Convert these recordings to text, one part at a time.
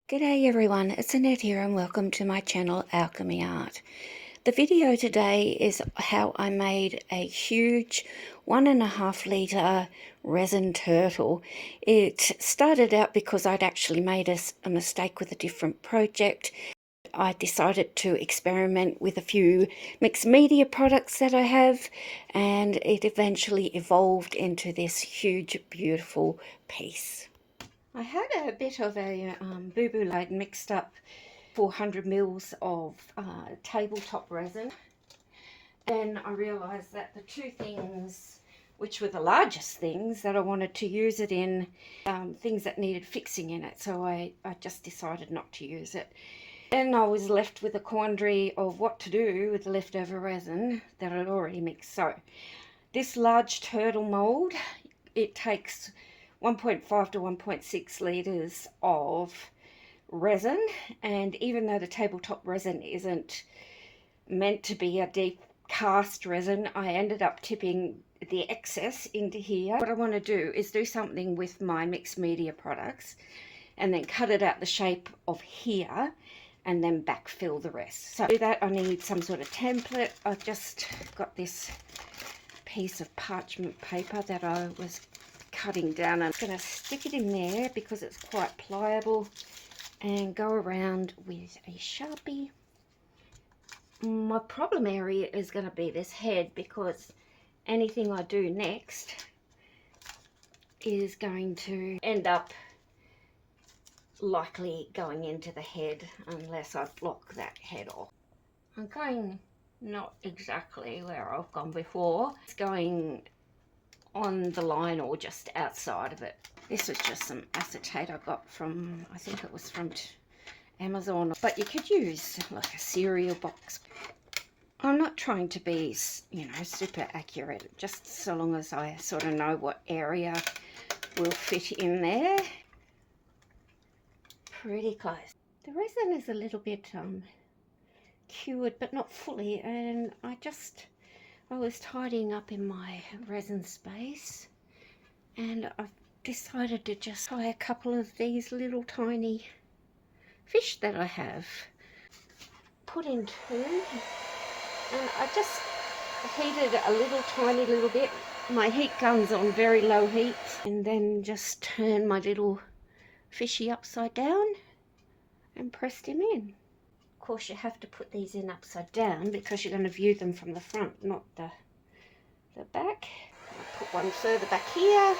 G'day everyone, it's Annette here and welcome to my channel Alchemy Art. The video today is how I made a huge 1.5 litre resin turtle. It started out because I'd actually made a mistake with a different project. I decided to experiment with a few mixed media products that I have, and it eventually evolved into this huge beautiful piece. I had a bit of a boo-boo load mixed up 400 mils of tabletop resin. Then I realised that the two things, which were the largest things that I wanted to use it in, things that needed fixing in it, so I just decided not to use it. Then I was left with a quandary of what to do with the leftover resin that I'd already mixed. So this large turtle mould, it takes 1.5 to 1.6 litres of resin, and even though the tabletop resin isn't meant to be a deep cast resin, I ended up tipping the excess into here. What I want to do is do something with my mixed media products and then cut it out the shape of here and then backfill the rest. So to do that I need some sort of template. I've just got this piece of parchment paper that I was cutting down. I'm going to stick it in there because it's quite pliable and go around with a Sharpie. My problem area is going to be this head, because anything I do next is going to end up likely going into the head unless I block that head off. I'm going not exactly where I've gone before. It's going on the line or just outside of it. This was just some acetate I got from, I think it was from Amazon, but you could use like a cereal box. I'm not trying to be, you know, super accurate, just so long as I sort of know what area will fit in there. Pretty close. The resin is a little bit cured, but not fully, and I was tidying up in my resin space, and I've decided to just try a couple of these little tiny fish that I have. Put in two, and I just heated a little tiny little bit. My heat gun's on very low heat, and then just turn my little fishy upside down and pressed him in. Of course, you have to put these in upside down because you're going to view them from the front, not the back. I'll put one further back here.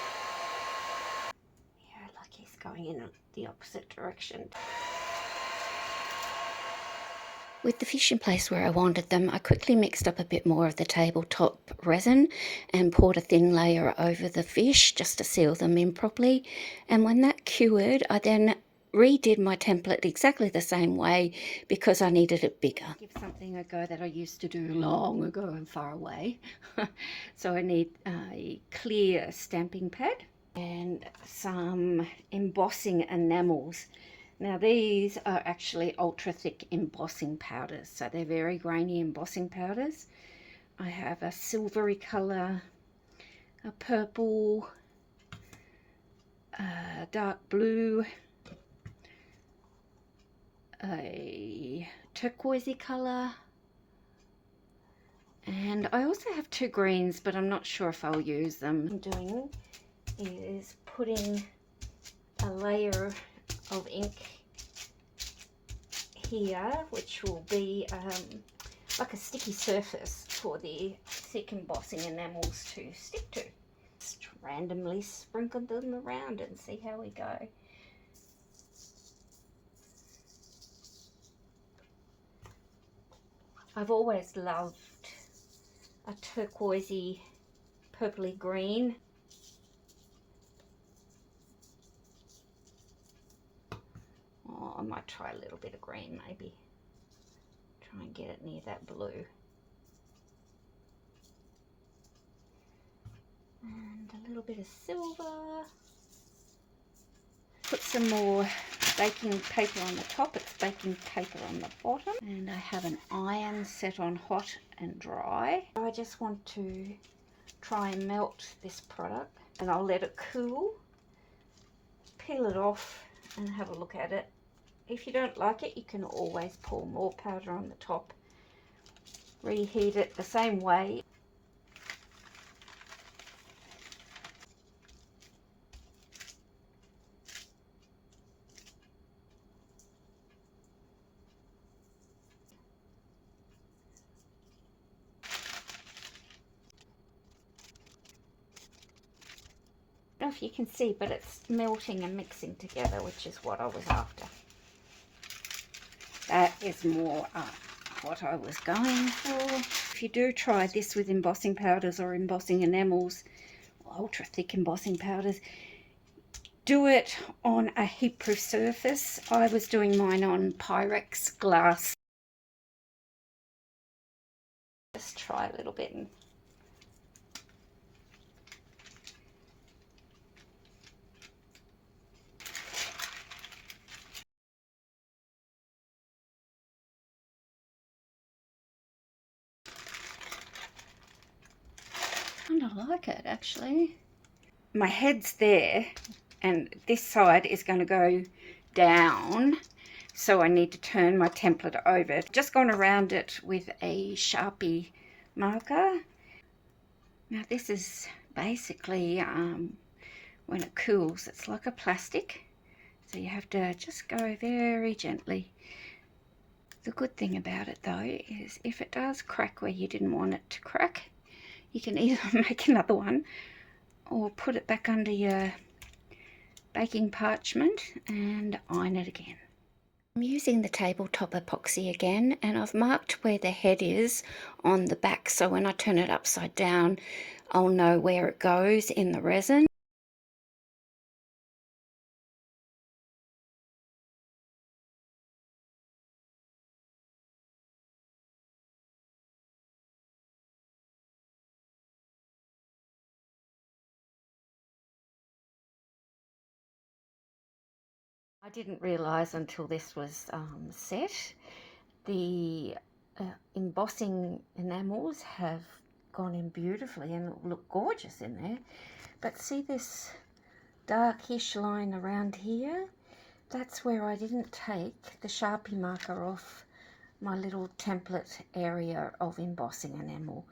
Yeah, like he's going in the opposite direction. With the fish in place where I wanted them, I quickly mixed up a bit more of the tabletop resin and poured a thin layer over the fish just to seal them in properly. And when that cured, I then redid my template exactly the same way because I needed it bigger. Give something a go that I used to do long ago and far away. So I need a clear stamping pad and some embossing enamels. Now these are actually ultra thick embossing powders, so they're very grainy embossing powders. I have a silvery colour, a purple, a dark blue, a turquoisey colour, and I also have two greens, but I'm not sure if I'll use them. What I'm doing is putting a layer of ink here, which will be like a sticky surface for the thick embossing enamels to stick to. Just randomly sprinkle them around and see how we go. I've always loved a turquoisey, purpley green. Oh, I might try a little bit of green maybe. Try and get it near that blue. And a little bit of silver. Put some more baking paper on the top. It's baking paper on the bottom. And I have an iron set on hot and dry. I just want to try and melt this product, and I'll let it cool, peel it off and have a look at it If you don't like it, you can always pour more powder on the top. Reheat it the same way. I don't know if you can see, but it's melting and mixing together, which is what I was after. That is more what I was going for. If you do try this with embossing powders or embossing enamels, ultra thick embossing powders, do it on a heat proof surface. I was doing mine on Pyrex glass. Just try a little bit and kind of like it actually. My head's there and this side is going to go down, so I need to turn my template over. Just gone around it with a Sharpie marker. Now this is basically when it cools, it's like a plastic, so you have to just go very gently. The good thing about it though is if it does crack where you didn't want it to crack, you can either make another one or put it back under your baking parchment and iron it again. I'm using the tabletop epoxy again, and I've marked where the head is on the back, so when I turn it upside down I'll know where it goes in the resin. I didn't realise until this was set, the embossing enamels have gone in beautifully and look gorgeous in there. But see this darkish line around here? That's where I didn't take the Sharpie marker off my little template area of embossing enamel.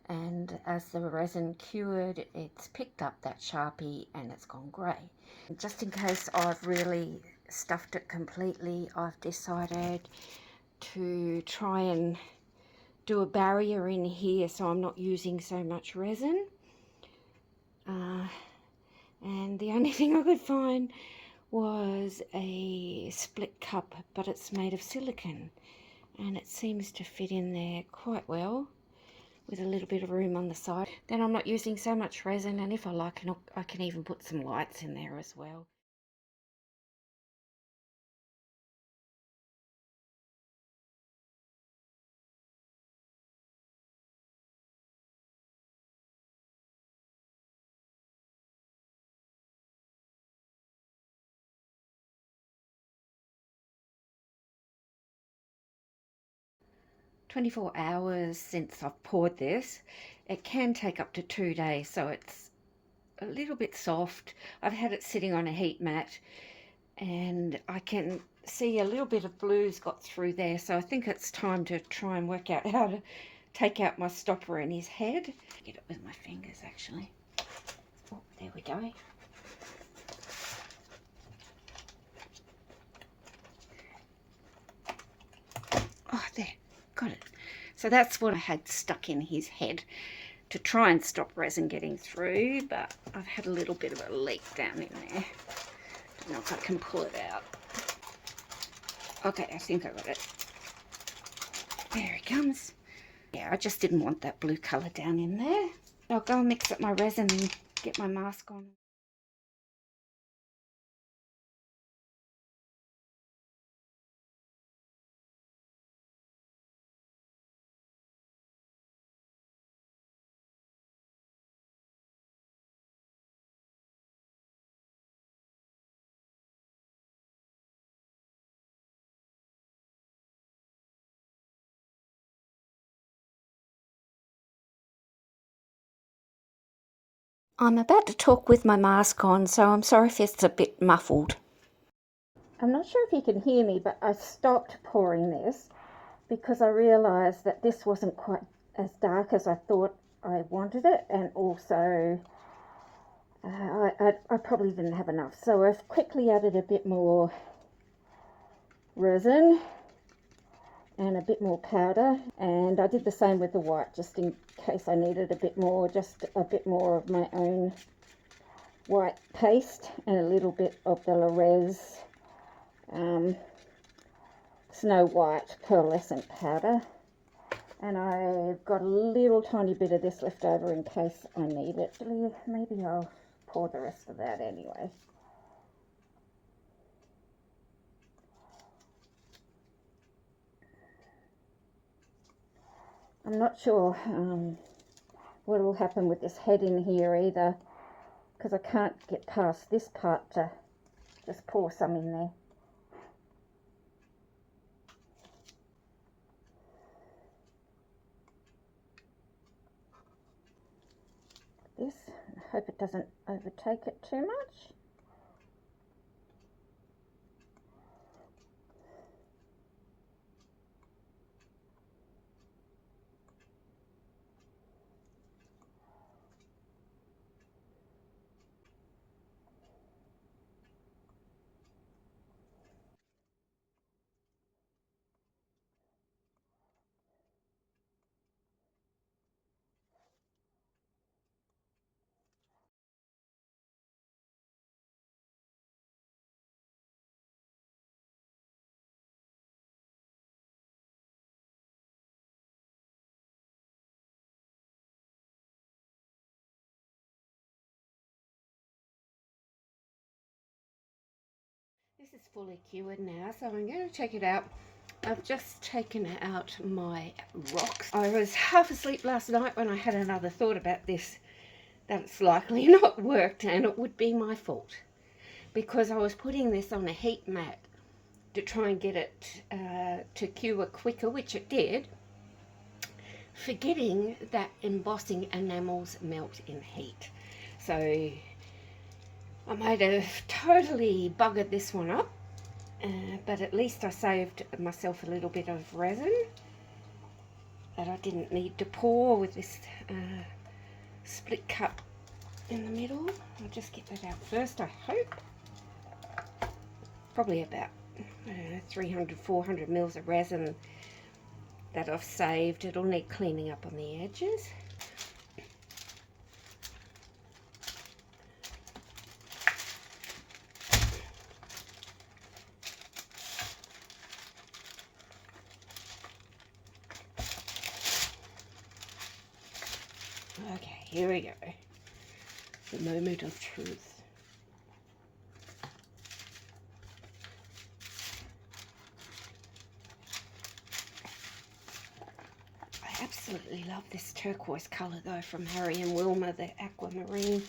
And as the resin cured, it's picked up that Sharpie and it's gone grey. Just in case I've really stuffed it completely, I've decided to try and do a barrier in here so I'm not using so much resin. And the only thing I could find was a split cup, but it's made of silicone and it seems to fit in there quite well with a little bit of room on the side. Then I'm not using so much resin, and if I like, I can even put some lights in there as well. "24 hours since I've poured this. It can take up to 2 days, so it's a little bit soft. I've had it sitting on a heat mat and I can see a little bit of blue's got through there, so I think it's time to try and work out how to take out my stopper in his head. Get it with my fingers actually. Oh, there we go. Oh, there, got it. So that's what I had stuck in his head to try and stop resin getting through, but I've had a little bit of a leak down in there. Don't know if I can pull it out. Okay, I think I got it. There he comes. Yeah, I just didn't want that blue colour down in there. I'll go and mix up my resin and get my mask on. I'm about to talk with my mask on, so I'm sorry if it's a bit muffled. I'm not sure if you can hear me, but I stopped pouring this because I realised that this wasn't quite as dark as I thought I wanted it, and also I probably didn't have enough. So I've quickly added a bit more resin and a bit more powder, and I did the same with the white just in case I needed a bit more, just a bit more of my own white paste and a little bit of the Resin Snow White pearlescent powder. And I've got a little tiny bit of this left over in case I need it. Maybe I'll pour the rest of that anyway. I'm not sure what will happen with this head in here either, because I can't get past this part to just pour some in there. This, I hope it doesn't overtake it too much. This is fully cured now, so I'm going to check it out. I've just taken out my rocks. I was half asleep last night when I had another thought about this, that it's likely not worked, and it would be my fault because I was putting this on a heat mat to try and get it to cure quicker, which it did, forgetting that embossing enamels melt in heat. So I might have totally buggered this one up, but at least I saved myself a little bit of resin that I didn't need to pour with this split cup in the middle. I'll just get that out first, I hope. Probably about 300, 400 mils of resin that I've saved. It'll need cleaning up on the edges. Okay, here we go. The moment of truth. I absolutely love this turquoise colour though from Harry and Wilma, the aquamarine.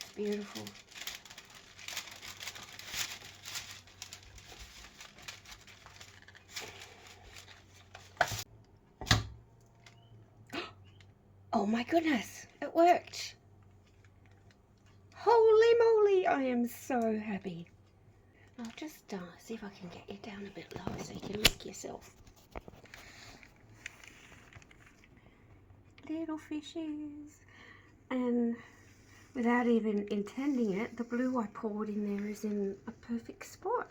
It's beautiful. Oh my goodness, it worked. Holy moly, I am so happy. I'll just see if I can get you down a bit low so you can look yourself. Little fishes. And without even intending it, the blue I poured in there is in a perfect spot.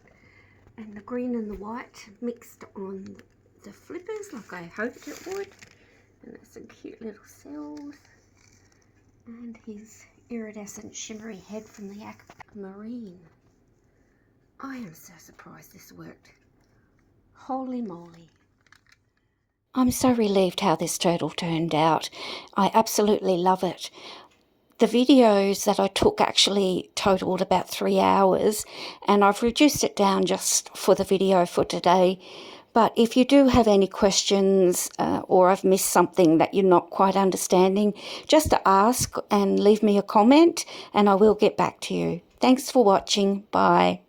And the green and the white mixed on the flippers like I hoped it would. And there's some cute little cells. And his iridescent shimmery head from the aquamarine. I am so surprised this worked. Holy moly. I'm so relieved how this turtle turned out. I absolutely love it. The videos that I took actually totaled about 3 hours, and I've reduced it down just for the video for today. But if you do have any questions or I've missed something that you're not quite understanding, just ask and leave me a comment and I will get back to you. Thanks for watching. Bye.